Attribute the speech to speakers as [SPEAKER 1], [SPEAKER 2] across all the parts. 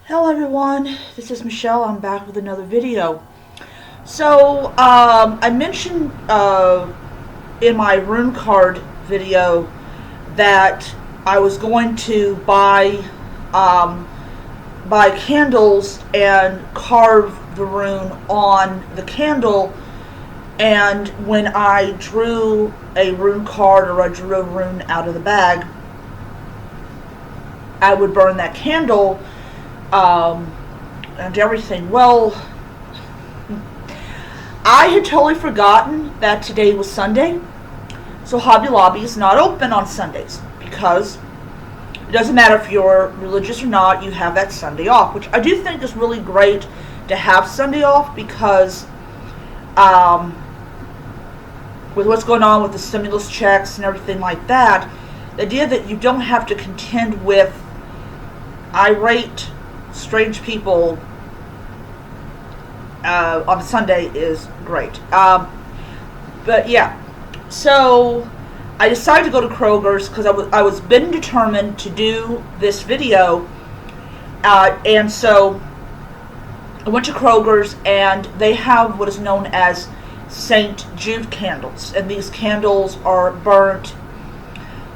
[SPEAKER 1] Hello everyone, this is Michelle. I'm back with another video. So, I mentioned in my rune card video that I was going to buy candles and carve the rune on the candle, and when I drew a rune card or I drew a rune out of the bag, I would burn that candle and everything. Well, I had totally forgotten that today was Sunday, so Hobby Lobby is not open on Sundays because it doesn't matter if you're religious or not, you have that Sunday off, which I do think is really great to have Sunday off because with what's going on with the stimulus checks and everything like that, the idea that you don't have to contend with irate, strange people on Sunday is great. But yeah, so I decided to go to Kroger's because I was been determined to do this video, and so I went to Kroger's and they have what is known as St. Jude candles, and these candles are burnt.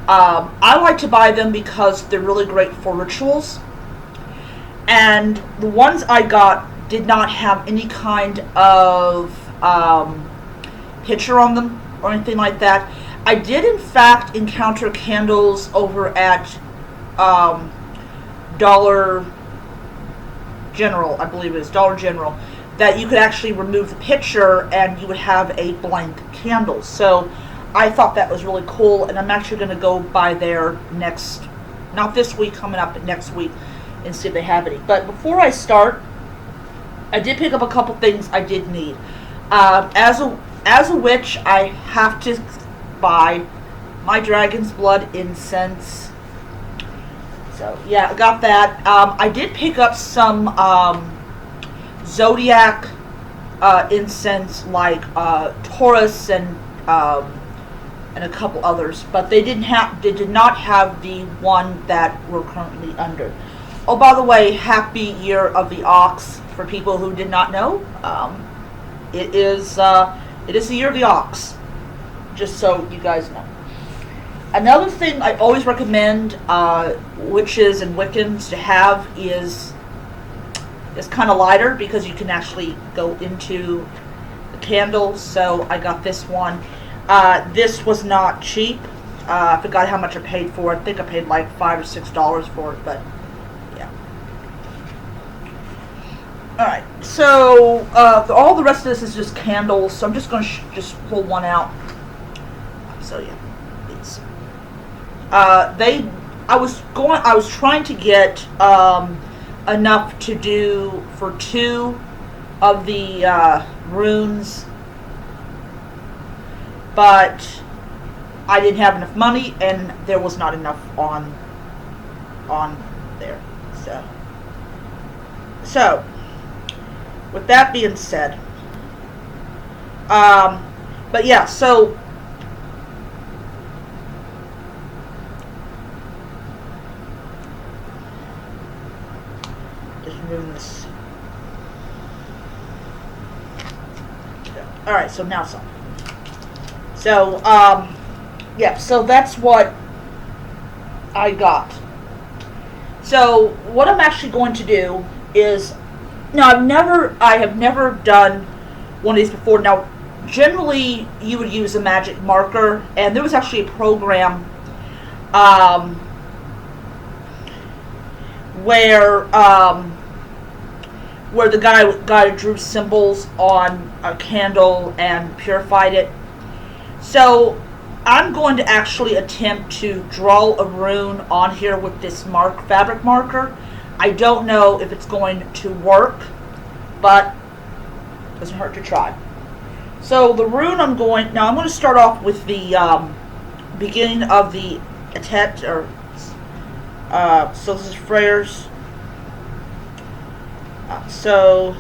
[SPEAKER 1] I like to buy them because they're really great for rituals, and the ones I got did not have any kind of picture on them or anything like that. I did in fact encounter candles over at Dollar General, I believe it is Dollar General, that you could actually remove the picture and you would have a blank candle. So I thought that was really cool, and I'm actually going to go by there next, not this week coming up, but next week, and see if they have any. But before I start, I did pick up a couple things I did need. As a witch, I have to buy my Dragon's Blood incense. So yeah, I got that. I did pick up some Zodiac incense, like Taurus and a couple others, but they did not have the one that we're currently under. Oh, by the way, happy Year of the Ox for people who did not know. It is the Year of the Ox, just so you guys know. Another thing I always recommend witches and Wiccans to have is kind of lighter, because you can actually go into the candles. So I got this one. This was not cheap. I forgot how much I paid for it. I think I paid like $5 or $6 for it, but yeah. Alright, so all the rest of this is just candles, so I'm just going to just pull one out. So yeah, these. I was trying to get enough to do for 2 of the runes, but I didn't have enough money, and there was not enough on there. So with that being said, but yeah, so just remove this. All right, so now some. So yeah, so that's what I got. So what I'm actually going to do is, now I have never done one of these before. Now, generally you would use a magic marker, and there was actually a program where the guy drew symbols on a candle and purified it. So I'm going to actually attempt to draw a rune on here with this fabric marker. I don't know if it's going to work, but it doesn't hurt to try. So the rune I'm going to start off with the beginning of the Atet, or so this is Freyr's. So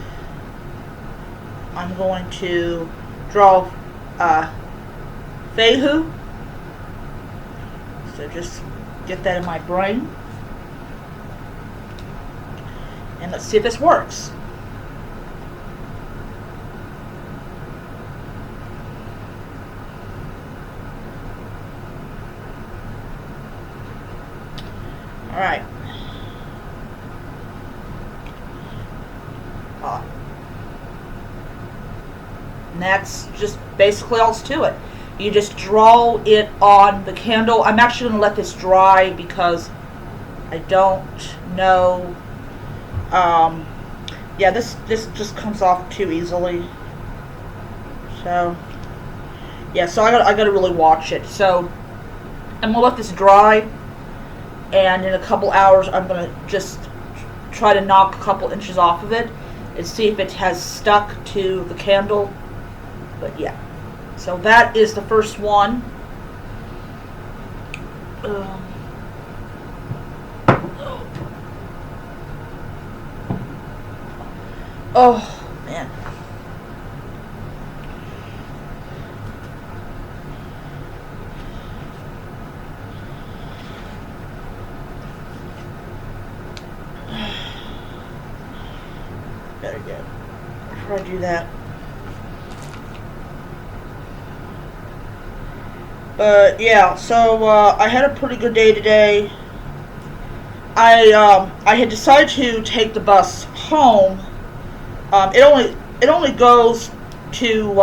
[SPEAKER 1] I'm going to draw Fehu. So just get that in my brain. And let's see if this works. Alright. And that's just basically all to it. You just draw it on the candle. I'm actually going to let this dry because I don't know. Yeah, this just comes off too easily. So, yeah, so I gotta really watch it. So, I'm gonna let this dry, and in a couple hours, I'm gonna just try to knock a couple inches off of it and see if it has stuck to the candle. But yeah, so that is the first one. Oh man. Better get before I do that. But yeah, so I had a pretty good day today. I had decided to take the bus home. It only goes to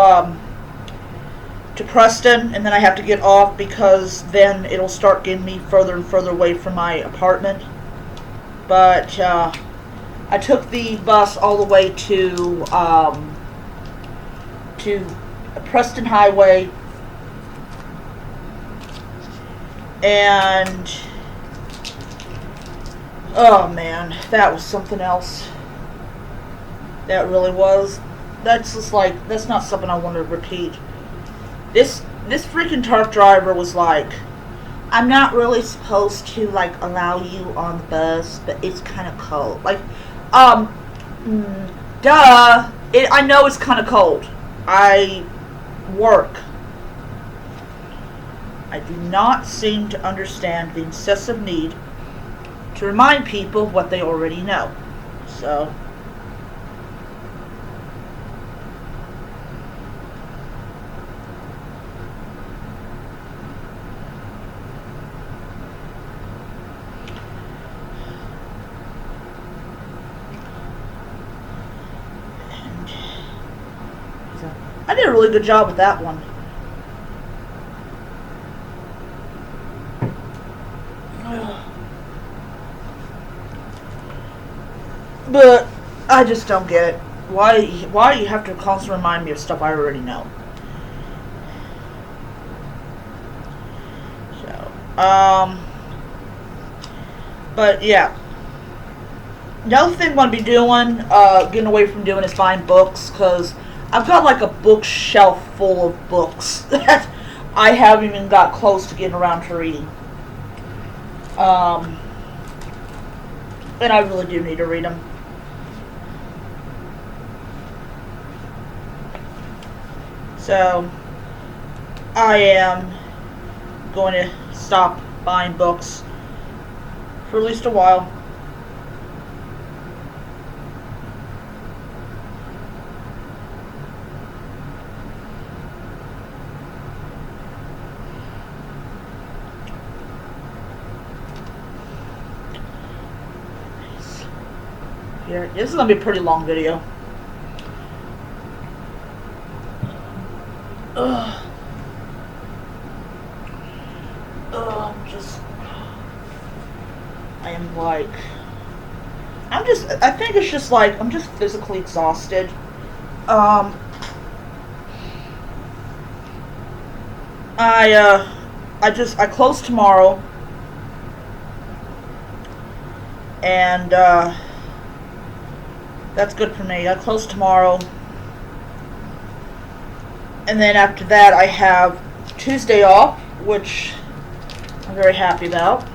[SPEAKER 1] Preston, and then I have to get off because then it'll start getting me further and further away from my apartment. But I took the bus all the way to Preston Highway, and oh man, that was something else. That really was. That's just like, that's not something I want to repeat. This freaking truck driver was like, I'm not really supposed to like allow you on the bus, but it's kind of cold. Like, duh. I know it's kind of cold. I work. I do not seem to understand the incessant need to remind people what they already know. So, I did a really good job with that one. But I just don't get it. Why do you have to constantly remind me of stuff I already know? So, but yeah. The other thing I'm going to be doing, getting away from doing, is buying books, because I've got like a bookshelf full of books that I haven't even got close to getting around to reading. And I really do need to read them. So, I am going to stop buying books for at least a while. Here, this is going to be a pretty long video. I think it's just like, I'm just physically exhausted. I close tomorrow. And, that's good for me. I close tomorrow. And then after that, I have Tuesday off, which I'm very happy about.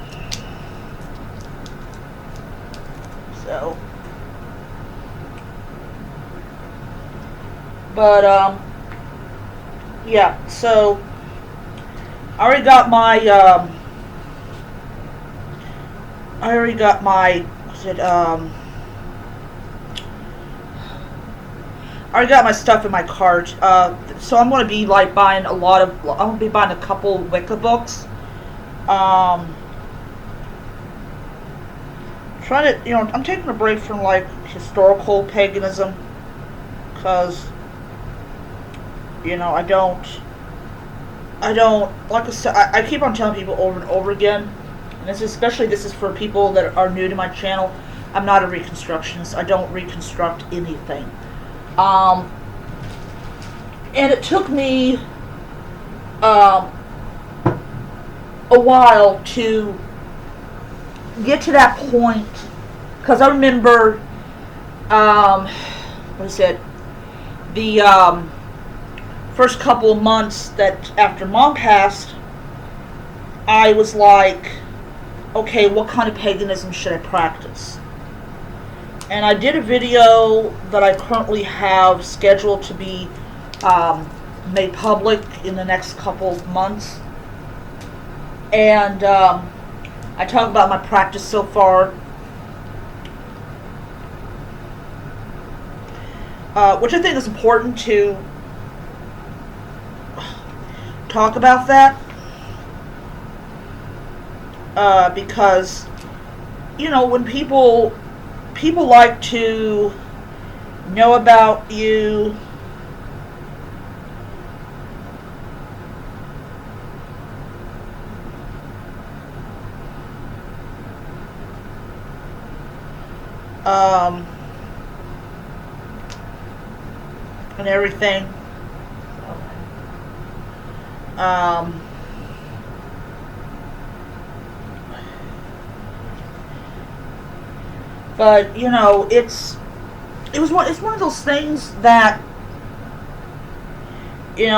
[SPEAKER 1] So, but yeah. So I already got my I already got my stuff in my cart. So I'm going to be like buying I'm going to be buying a couple Wicca books. Trying to, I'm taking a break from like historical paganism, because, I don't, like I said, I keep on telling people over and over again, and this is for people that are new to my channel. I'm not a reconstructionist. I don't reconstruct anything. And it took me a while to get to that point, because I remember, what is it, the first couple of months that after Mom passed, I was like, okay, what kind of paganism should I practice? And I did a video that I currently have scheduled to be made public in the next couple of months. And I talk about my practice so far, which I think is important to talk about that, because, when people like to know about you, and everything. But it's one of those things that it's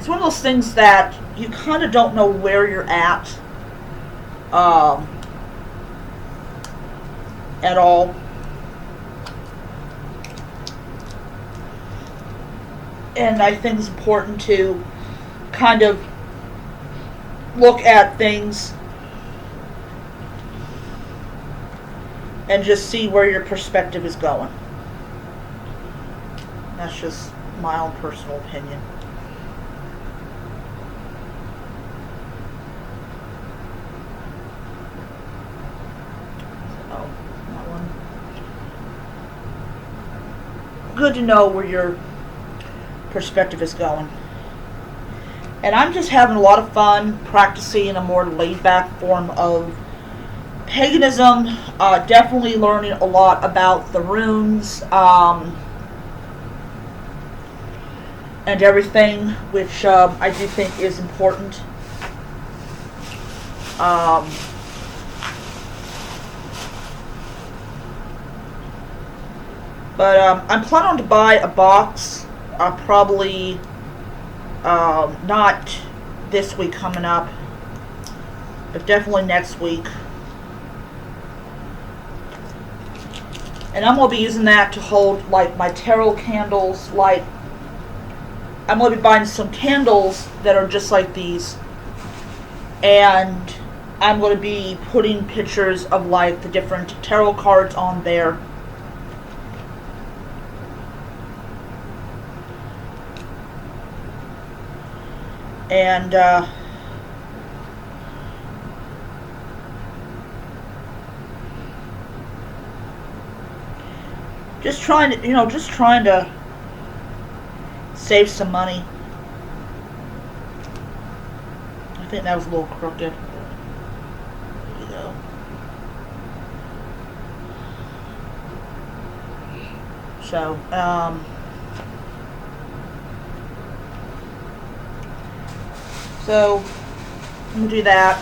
[SPEAKER 1] one of those things that you kind of don't know where you're at all. And I think it's important to kind of look at things and just see where your perspective is going. That's just my own personal opinion. So, that one. Good to know where your perspective is going. And I'm just having a lot of fun practicing a more laid-back form of paganism. Definitely learning a lot about the runes and everything, which I do think is important. But I'm planning to buy a box, probably not this week coming up, but definitely next week. And I'm going to be using that to hold like my tarot candles. Like, I'm going to be buying some candles that are just like these, and I'm going to be putting pictures of like the different tarot cards on there. And just trying to save some money. I think that was a little crooked. There you go. So, so I'm gonna do that.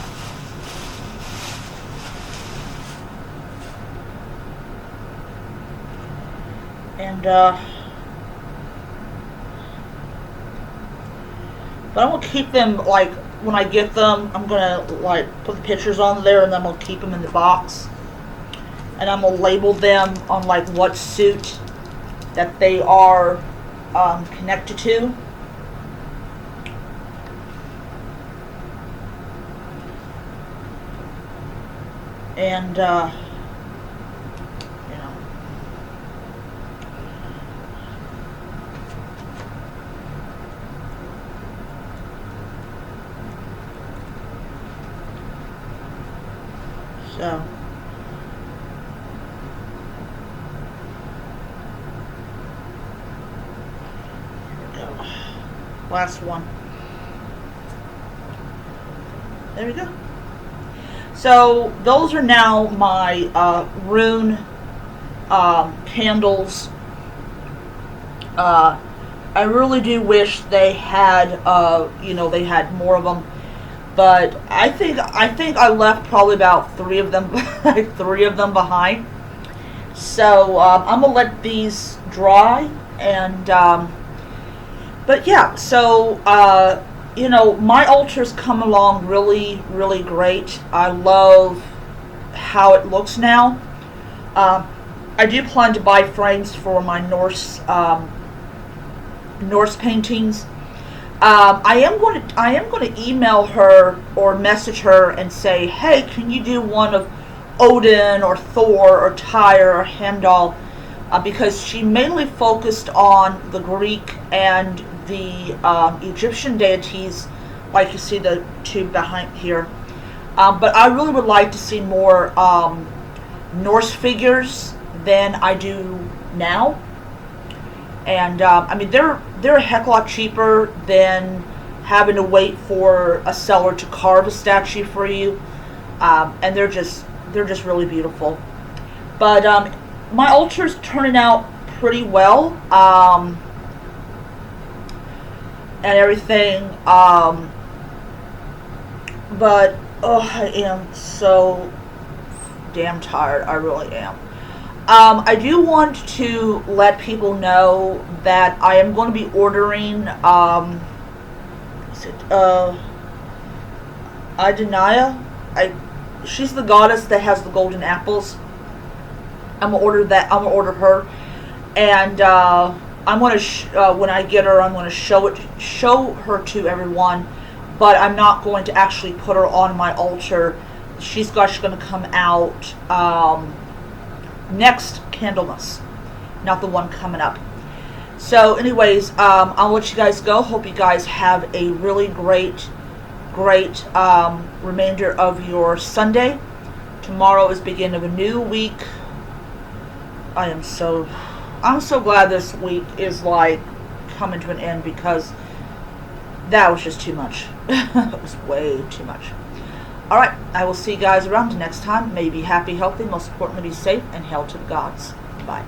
[SPEAKER 1] And but I'm gonna keep them, like, when I get them, I'm gonna like put the pictures on there, and then I'm gonna keep them in the box, and I'm gonna label them on like what suit that they are connected to. And So. Here we go. Last one. There we go. So those are now my rune candles. I really do wish they had, they had more of them. But I think I left probably about 3 of them, like 3 of them behind. So I'm gonna let these dry, and but yeah. So my altar's come along really, really great. I love how it looks now. I do plan to buy frames for my Norse paintings. I am going to email her or message her and say, hey, can you do one of Odin or Thor or Tyr or Heimdall? Because she mainly focused on the Greek and the Egyptian deities, like you see the 2 behind here. But I really would like to see more Norse figures than I do now. And I mean, they're a heck of a lot cheaper than having to wait for a seller to carve a statue for you, and they're just really beautiful. But my altar's turning out pretty well, and everything. But I am so damn tired. I really am. I do want to let people know that I am going to be ordering, Idenaya. She's the goddess that has the golden apples. I'm gonna order that. I'm gonna order her, and I'm gonna when I get her, I'm gonna show her to everyone. But I'm not going to actually put her on my altar. She's going to come out next Candlemas, not the one coming up. So anyways, I'll let you guys go. Hope you guys have a really great remainder of your Sunday. Tomorrow is the beginning of a new week. I'm so glad this week is like coming to an end, because that was just too much. It was way too much. Alright, I will see you guys around next time. May you be happy, healthy, most importantly be safe, and hail to the gods. Bye.